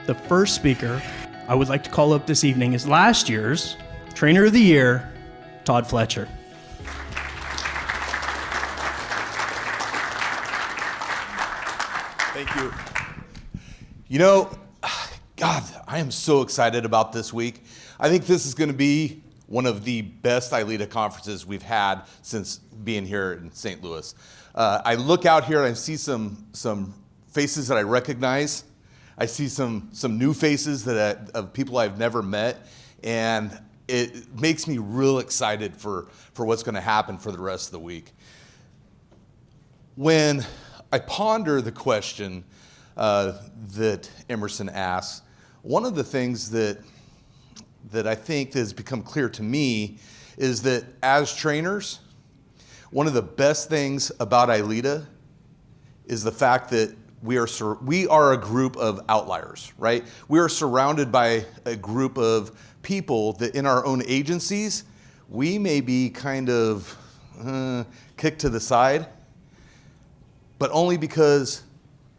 The first speaker I would like to call up this evening is last year's Trainer of the Year, Todd Fletcher. Thank you. You know, God, I am so excited about this week. I think this is going to be one of the best ILEETA conferences we've had since being here in St. Louis. I look out here and I see some faces that I recognize. I see some new faces of people I've never met, and it makes me real excited for what's going to happen for the rest of the week. When I ponder the question that Emerson asks, one of the things that I think has become clear to me is that as trainers, one of the best things about ILEETA is the fact that we are a group of outliers, right? We are surrounded by a group of people that in our own agencies, we may be kind of kicked to the side, but only because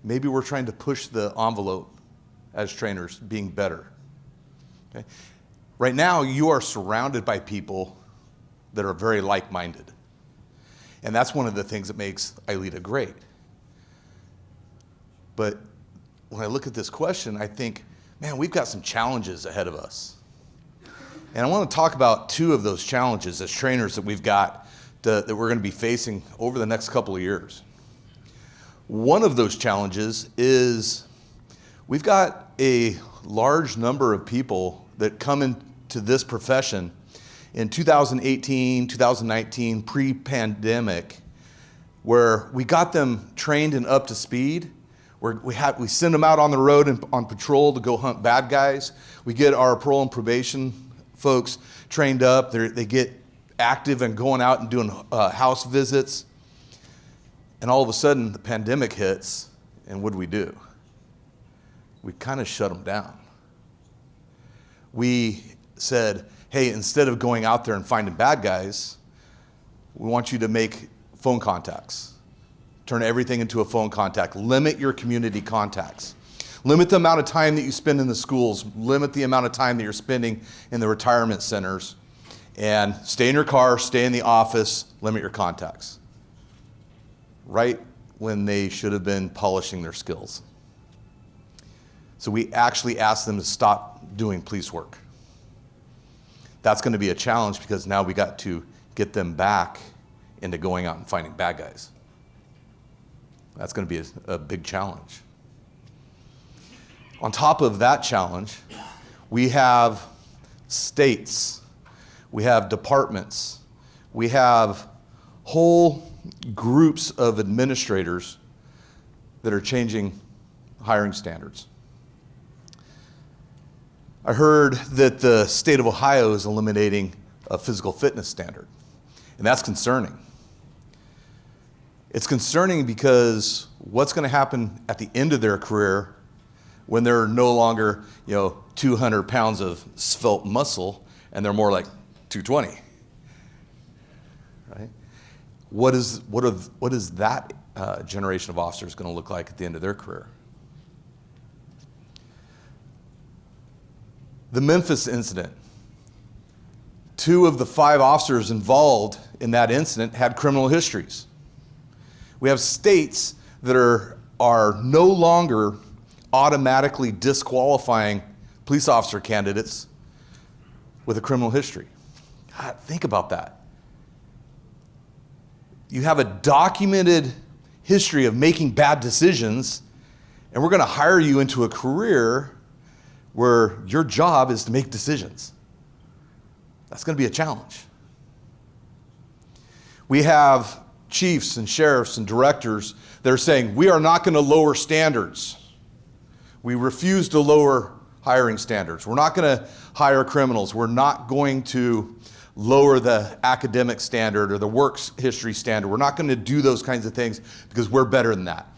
maybe we're trying to push the envelope as trainers, being better. Okay? Right now, you are surrounded by people that are very like-minded. And that's one of the things that makes ILEETA great. But when I look at this question, I think, man, we've got some challenges ahead of us. And I want to talk about two of those challenges as trainers that we've got that we're going to be facing over the next couple of years. One of those challenges is we've got a large number of people that come into this profession in 2018, 2019, pre-pandemic, where we got them trained and up to speed. We send them out on the road and on patrol to go hunt bad guys. We get our parole and probation folks trained up. They get active and going out and doing house visits. And all of a sudden, the pandemic hits, and what do? We kind of shut them down. We said, hey, instead of going out there and finding bad guys, we want you to make phone contacts. Turn everything into a phone contact. Limit your community contacts. Limit the amount of time that you spend in the schools. Limit the amount of time that you're spending in the retirement centers. And stay in your car, stay in the office, limit your contacts. Right when they should have been polishing their skills. So we actually asked them to stop doing police work. That's going to be a challenge because now we got to get them back into going out and finding bad guys. That's going to be a big challenge. On top of that challenge, we have states, we have departments, we have whole groups of administrators that are changing hiring standards. I heard that the state of Ohio is eliminating a physical fitness standard, and that's concerning. It's concerning because what's going to happen at the end of their career when they're no longer, 200 pounds of svelte muscle and they're more like 220, right? What is that generation of officers going to look like at the end of their career? The Memphis incident. 2 of the 5 officers involved in that incident had criminal histories. We have states that are no longer automatically disqualifying police officer candidates with a criminal history. God, think about that. You have a documented history of making bad decisions, and we're going to hire you into a career where your job is to make decisions. That's going to be a challenge. We have chiefs and sheriffs and directors that are saying, we are not going to lower standards. We refuse to lower hiring standards. We're not going to hire criminals. We're not going to lower the academic standard or the work history standard. We're not going to do those kinds of things because we're better than that.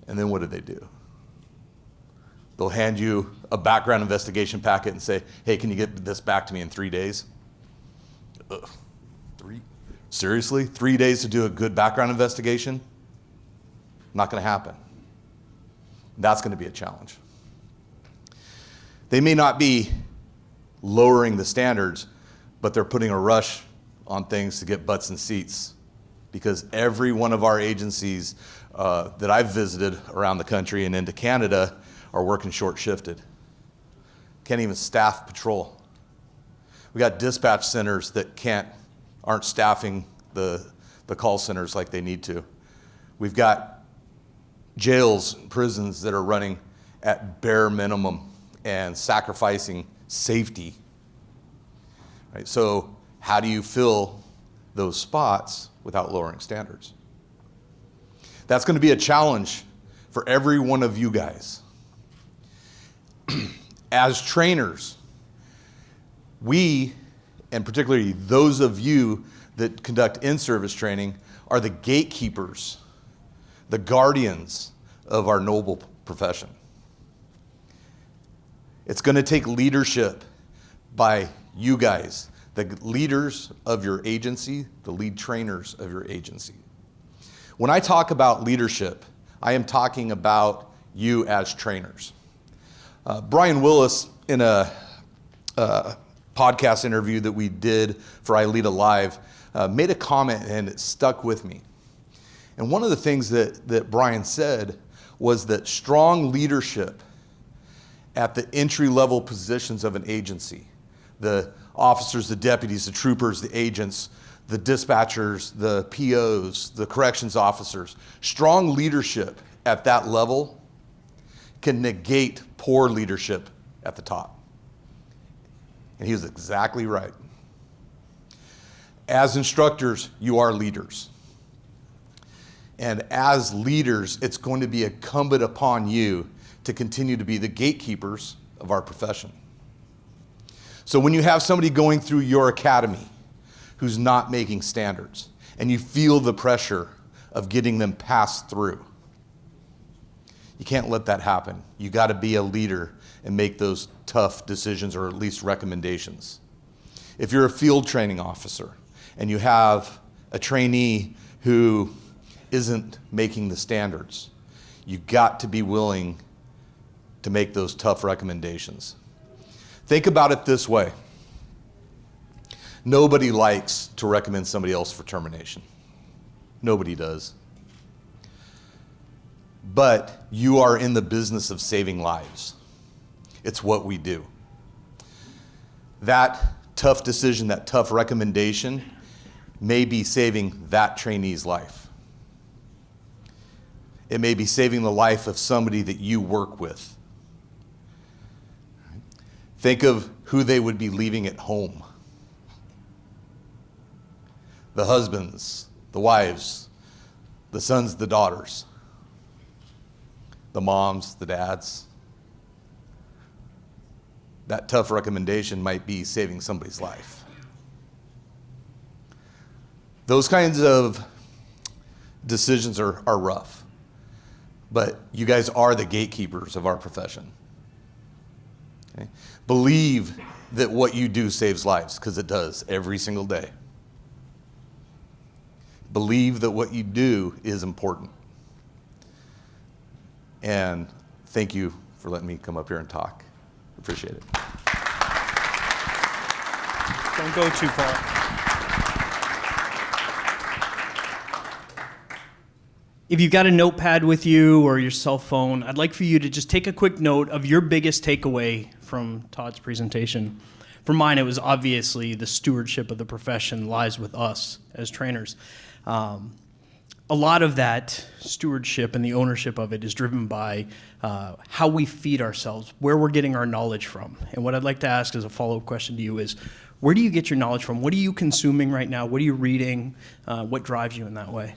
And then what do? They'll hand you a background investigation packet and say, hey, can you get this back to me in 3 days? Ugh. Seriously? 3 days to do a good background investigation? Not going to happen. That's going to be a challenge. They may not be lowering the standards, but they're putting a rush on things to get butts and seats, because every one of our agencies that I've visited around the country and into Canada are working short-shifted. Can't even staff patrol. We got dispatch centers that aren't staffing the call centers like they need to. We've got jails, prisons that are running at bare minimum and sacrificing safety. Right? So how do you fill those spots without lowering standards? That's going to be a challenge for every one of you guys. As trainers, we, and particularly those of you that conduct in-service training, are the gatekeepers, the guardians of our noble profession. It's going to take leadership by you guys, the leaders of your agency, the lead trainers of your agency. When I talk about leadership, I am talking about you as trainers. Brian Willis, in a podcast interview that we did for ILEETA Live, made a comment and it stuck with me. And one of the things that Brian said was that strong leadership at the entry-level positions of an agency, the officers, the deputies, the troopers, the agents, the dispatchers, the POs, the corrections officers, strong leadership at that level can negate poor leadership at the top. And he was exactly right. As instructors, you are leaders. And as leaders, it's going to be incumbent upon you to continue to be the gatekeepers of our profession. So when you have somebody going through your academy who's not making standards, and you feel the pressure of getting them passed through, you can't let that happen. You got to be a leader and make those tough decisions, or at least recommendations. If you're a field training officer and you have a trainee who isn't making the standards, you got to be willing to make those tough recommendations. Think about it this way. Nobody likes to recommend somebody else for termination. Nobody does. But you are in the business of saving lives. It's what we do. That tough decision, that tough recommendation may be saving that trainee's life. It may be saving the life of somebody that you work with. Think of who they would be leaving at home. The husbands, the wives, the sons, the daughters, the moms, the dads. That tough recommendation might be saving somebody's life. Those kinds of decisions are rough, but you guys are the gatekeepers of our profession. Okay? Believe that what you do saves lives, because it does every single day. Believe that what you do is important. And thank you for letting me come up here and talk. Appreciate it. Don't go too far. If you've got a notepad with you or your cell phone, I'd like for you to just take a quick note of your biggest takeaway from Todd's presentation. For mine, it was obviously the stewardship of the profession lies with us as trainers. A lot of that stewardship and the ownership of it is driven by how we feed ourselves, where we're getting our knowledge from. And what I'd like to ask as a follow-up question to you is, where do you get your knowledge from? What are you consuming right now? What are you reading? What drives you in that way?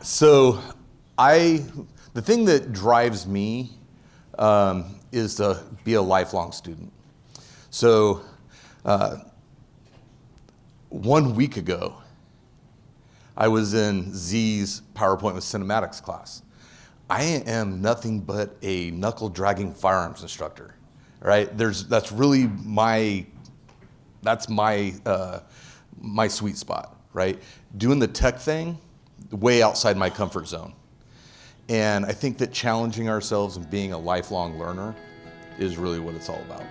So the thing that drives me is to be a lifelong student. So 1 week ago, I was in Z's PowerPoint with Cinematics class. I am nothing but a knuckle-dragging firearms instructor, right? That's really my sweet spot, right? Doing the tech thing, way outside my comfort zone. And I think that challenging ourselves and being a lifelong learner is really what it's all about.